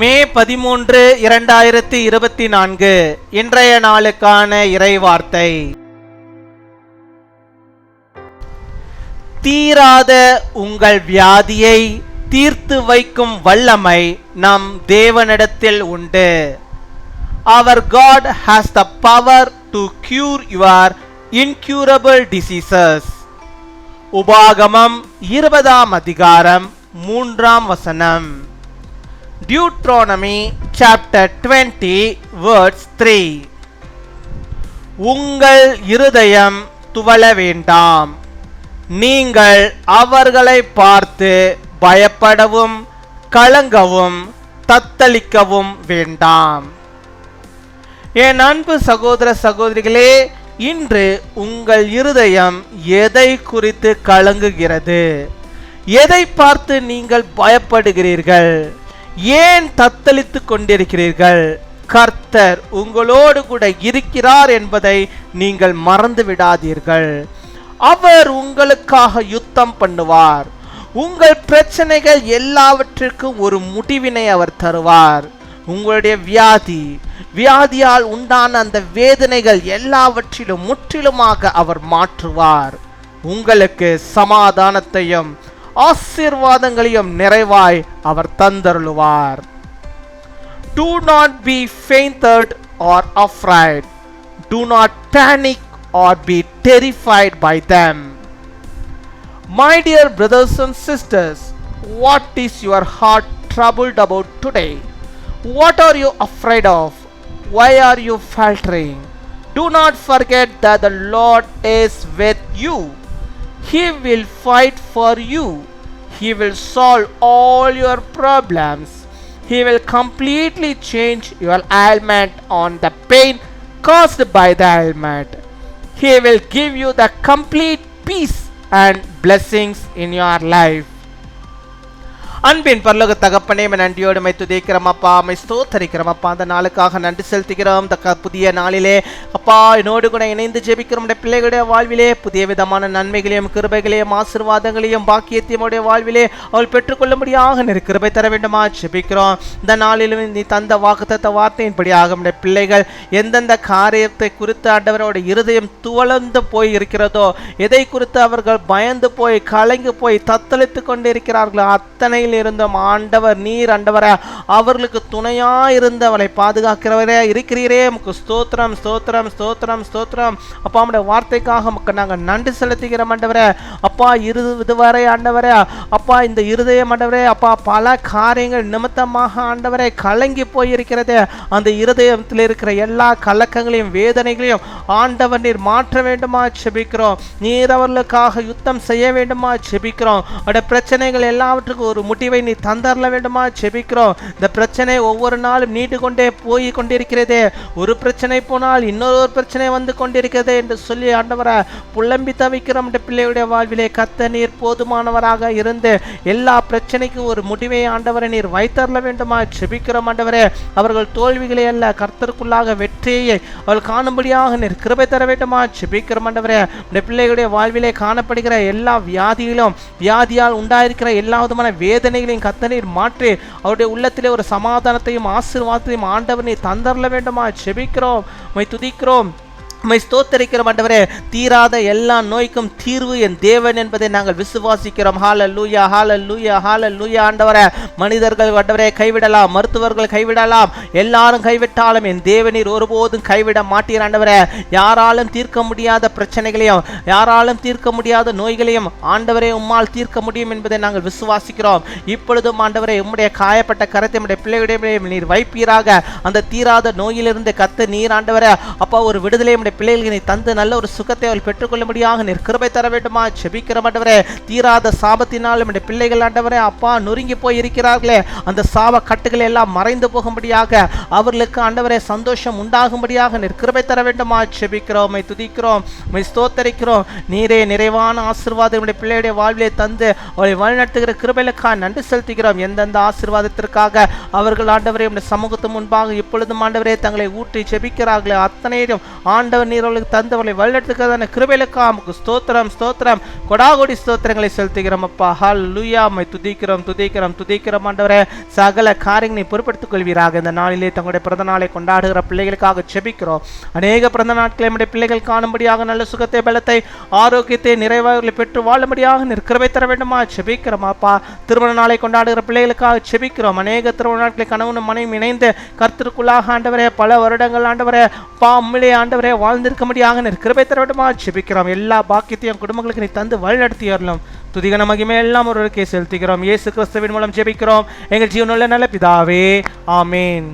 மே 13, 2024 இன்றைய நாளுக்கான இறைவார்த்தை. தீராத உங்கள் வியாதியை தீர்த்து வைக்கும் வல்லமை நம் தேவனிடத்தில் உண்டு. Our God has the power to cure your incurable diseases. உபாகமம் 20ஆம் அதிகாரம் 3ஆம் வசனம். Deuteronomy chapter 20 verse 3. உங்கள் இருதயம் துவள வேண்டாம், நீங்கள் அவர்களை பார்த்து பயப்படவும் கலங்கவும் தத்தளிக்கவும் வேண்டாம். என் அன்பு சகோதர சகோதரிகளே, இன்று உங்கள் இருதயம் எதை குறித்து கலங்குகிறது? எதை பார்த்து நீங்கள் பயப்படுகிறீர்கள்? ஏன் தத்தளித்து கொண்டிருக்கிறீர்கள்? கர்த்தர் உங்களோடு கூட இருக்கிறார் என்பதை நீங்கள் மறந்து விடாதீர்கள். அவர் உங்களுக்காக யுத்தம் பண்ணுவார். உங்கள் பிரச்சனைகள் எல்லாவற்றிற்கும் ஒரு முடிவினை அவர் தருவார். உங்களுடைய வியாதியால் உண்டான அந்த வேதனைகள் எல்லாவற்றிலும் முற்றிலுமாக அவர் மாற்றுவார். உங்களுக்கு சமாதானத்தையும் ஆசீர்வாதங்களையும் நிறைவாய் அவர் தந்தருளுவார். Do not be fainted or afraid. Do not panic or be terrified by them. My dear brothers and sisters, what is your heart troubled about today? What are you afraid of? Why are you faltering? Do not forget that the Lord is with you. He will fight for you. He will solve all your problems. He will completely change your ailment on the pain caused by the ailment. He will give you the complete peace and blessings in your life. அன்பின் பரலோக தகப்பனே, நன்றியோடு my துதிக்கிறோம் அப்பா, my ஸ்தோத்தரிக்கிறோம் அப்பா. அந்த நாளுக்காக நன்றி செலுத்துகிறோம். இந்த புதிய நாளிலே அப்பா என்னோடு கூட இணைந்து ஜெபிக்கிறோம். பிள்ளைகளுடைய வாழ்விலே புதிய விதமான நன்மைகளையும் கிருபைகளையும் ஆசீர்வாதங்களையும் பாக்கியத்தையும் வாழ்விலே அவள் பெற்றுக்கொள்ளும்படியாக கிருபை தர வேண்டுமா ஜெபிக்கிறோம். இந்த நாளிலும் நீ தந்த வாக்குத்தத்த வார்த்தையின்படியாக நம்முடைய பிள்ளைகள் எந்தெந்த காரியத்தை குறித்து ஆண்டவரோட இருதயம் துவளந்து போய் இருக்கிறதோ, எதை குறித்து அவர்கள் பயந்து போய் கலங்கி போய் தத்தளித்து கொண்டு இருக்கிறார்களோ, அத்தனையில் இருந்தும் ஆண்டவர் நீர் ஆண்டவரே அவர்களுக்கு துணையா இருந்து அவளை பாதுகாக்கிறவரே இருக்கிறீரே. உமக்கு ஸ்தோத்திரம் ஸ்தோத்திரம் ஸ்தோத்திரம் ஸ்தோத்திரம் அப்பா. நம்முடைய வார்த்தைக்காக நமக்கு நாங்கள் நன்றி செலுத்துகிறோம் ஆண்டவரே. அப்பா இதுவரை ஆண்டவரே அப்பா இந்த இருதயம் ஆண்டவரே அப்பா பல காரியங்கள் நிமித்தமாக ஆண்டவரே கலங்கி போயிருக்கிறது. அந்த இருதயத்தில் இருக்கிற எல்லா கலக்கங்களையும் வேதனைகளையும் ஆண்டவர் நீர் மாற்ற வேண்டுமா ஜெபிக்கிறோம். நீர் அவர்களுக்காக யுத்தம் செய்ய வேண்டுமா ஜெபிக்கிறோம். அவருடைய பிரச்சனைகள் எல்லாவற்றுக்கும் ஒரு முடிவை நீ தந்தரல வேண்டுமா ஜெபிக்கிறோம். இந்த பிரச்சனை ஒவ்வொரு நாளும் நீண்டு கொண்டே போய் கொண்டிருக்கிறதே. ஒரு பிரச்சனை போனால் இன்னொரு பிரச்சனை வந்து கொண்டிருக்கிறது என்று சொல்லி ஆண்டவரை புலம்பி தவிக்கிறோம். பிள்ளையுடைய வாழ்விலே கர்த்தர் நீர் போதுமானவராக இருந்து எல்லா பிரச்சனைக்கும் ஒரு முடிவை ஆண்டவரை நீர் வைத்தரல வேண்டுமா ஜெபிக்கிறோம் ஆண்டவரே. அவர்கள் தோல்விகளை அல்ல கர்த்தருக்குள்ளாக வெற்றியை அவள் காணும்படியாக நீர் கிருபை தர வேண்டுமா ஜெபிக்கிறோம் ஆண்டவரே. பிள்ளைகளுடைய வாழ்விலே காணப்படுகிற எல்லா வியாதியால் உண்டாயிருக்கிற எல்லா விதமான வேதனைகளையும் கர்த்தர் நீர் மாற்றி அவருடைய உள்ளத்திலே ஒரு சமாதானத்தையும் ஆசீர்வாதத்தையும் ஆண்டவர் நீர் தந்தரல வேண்டுமா ஜெபிக்கிறோம். மை துதிக்கிறோம், மை ஸ்தோத்தரிக்கிறோம் ஆண்டவரே. தீராத எல்லா நோய்க்கும் தீர்வு என் தேவன் என்பதை நாங்கள் விசுவாசிக்கிறோம். ஹல்லேலூயா ஹல்லேலூயா ஹல்லேலூயா ஆண்டவரே. மனிதர்கள் ஆண்டவரே கைவிடலாம், மருத்துவர்கள் கைவிடலாம், எல்லாரும் கைவிட்டாலும் என் தேவனீர் ஒருபோதும் கைவிட மாட்டீர் ஆண்டவரே. யாராலும் தீர்க்க முடியாத பிரச்சனைகளையும் யாராலும் தீர்க்க முடியாத நோய்களையும் ஆண்டவரே உம்மால் தீர்க்க முடியும் என்பதை நாங்கள் விசுவாசிக்கிறோம். இப்பொழுதும் ஆண்டவரே உம்முடைய காயப்பட்ட கரத்தை நம்முடைய பிள்ளைகளுடைய நீர் வைப்பீராக. அந்த தீராத நோயிலிருந்து கர்த்தர் நீர் ஆண்டவரே அப்பா ஒரு விடுதலை பிள்ளைகளை தந்து நல்ல ஒரு சுகத்தை அவள் பெற்றுக்கொள்ளும்படியாக நீர் கிருபை தர வேண்டுமா ஜெபிக்கிறோம் ஆண்டவரே. தீராத சாபத்தினால் நம்முடைய பிள்ளைகள் ஆண்டவரே அப்பா நொறுங்கி போய் இருக்கிறார்களே, அந்த சாப கட்டுகள் எல்லாம் மறைந்து போகும்படியாக அவர்களுக்கு ஆண்டவரே சந்தோஷம் உண்டாகும்படியாக நீர் கிருபை தர வேண்டுமா ஜெபிக்கிறோம். மை துதிக்கிறோம், மை ஸ்தோத்தரிக்கிறோம். நீரே நிறைவான ஆசீர்வாதம் நம்முடைய பிள்ளையுடைய வாழ்விலே தந்து அவளை வழிநடத்துகிற கிருபைகளுக்காக நன்றி செலுத்துகிறோம். எந்தெந்த ஆசீர்வாதத்திற்காக அவர்கள் ஆண்டவரே சமூகத்து முன்பாக இப்பொழுதும் ஆண்டவரே தங்களை ஊற்றி ஜெபிக்கிறார்களே அத்தனையும் ஆண்ட ஆண்டவர் நீர் அவளுக்கு தந்தவர்களை வழிநடத்துக்கிறதான கிருபைகளுக்காக உமக்கு ஸ்தோத்திரம் ஸ்தோத்திரம் கொடாகோடி ஸ்தோத்திரங்களை செலுத்துகிறோம் அப்பா. ஹல்லேலூயா. உம்மை துதிக்கிறோம் ஆண்டவரே. சகல காரியங்களை பொறுப்படுத்திக் கொள்வீராக. இந்த நாளிலே தங்களுடைய பிறந்த நாளை கொண்டாடுகிற பிள்ளைகளுக்காக ஜெபிக்கிறோம். அநேக பிறந்த நாட்களை நம்முடைய பிள்ளைகள் காணும்படியாக நல்ல சுகத்தை பலத்தை ஆரோக்கியத்தை நிறைவாக பெற்று வாழும்படியாக நீர் கிருபை தர வேண்டுமா ஜெபிக்கிறோம் அப்பா. திருமண நாளை கொண்டாடுகிற பிள்ளைகளுக்காக ஜெபிக்கிறோம். அநேக திருமண நாட்களை கணவனும் மனைவி இணைந்து கர்த்தருக்குள்ளாக ஆண்டவரே பல வருடங்கள் ஆண்டவரே உம்மிலே ஆண்டவரே வாழ்ந்திருக்க முடியாக நீர் கிருபை தர வேண்டுமா ஜெபிக்கிறோம். எல்லா பாக்கியத்தையும் குடும்பங்களுக்கு நீ தந்து வழிநடத்தி வரலாம். துதிகன மகிமை எல்லாம் ஒருவருக்கே செலுத்துகிறோம். இயேசு கிறிஸ்துவின் மூலம் ஜெபிக்கிறோம் எங்கள் ஜீவனுள்ள நல்ல பிதாவே. ஆமேன்.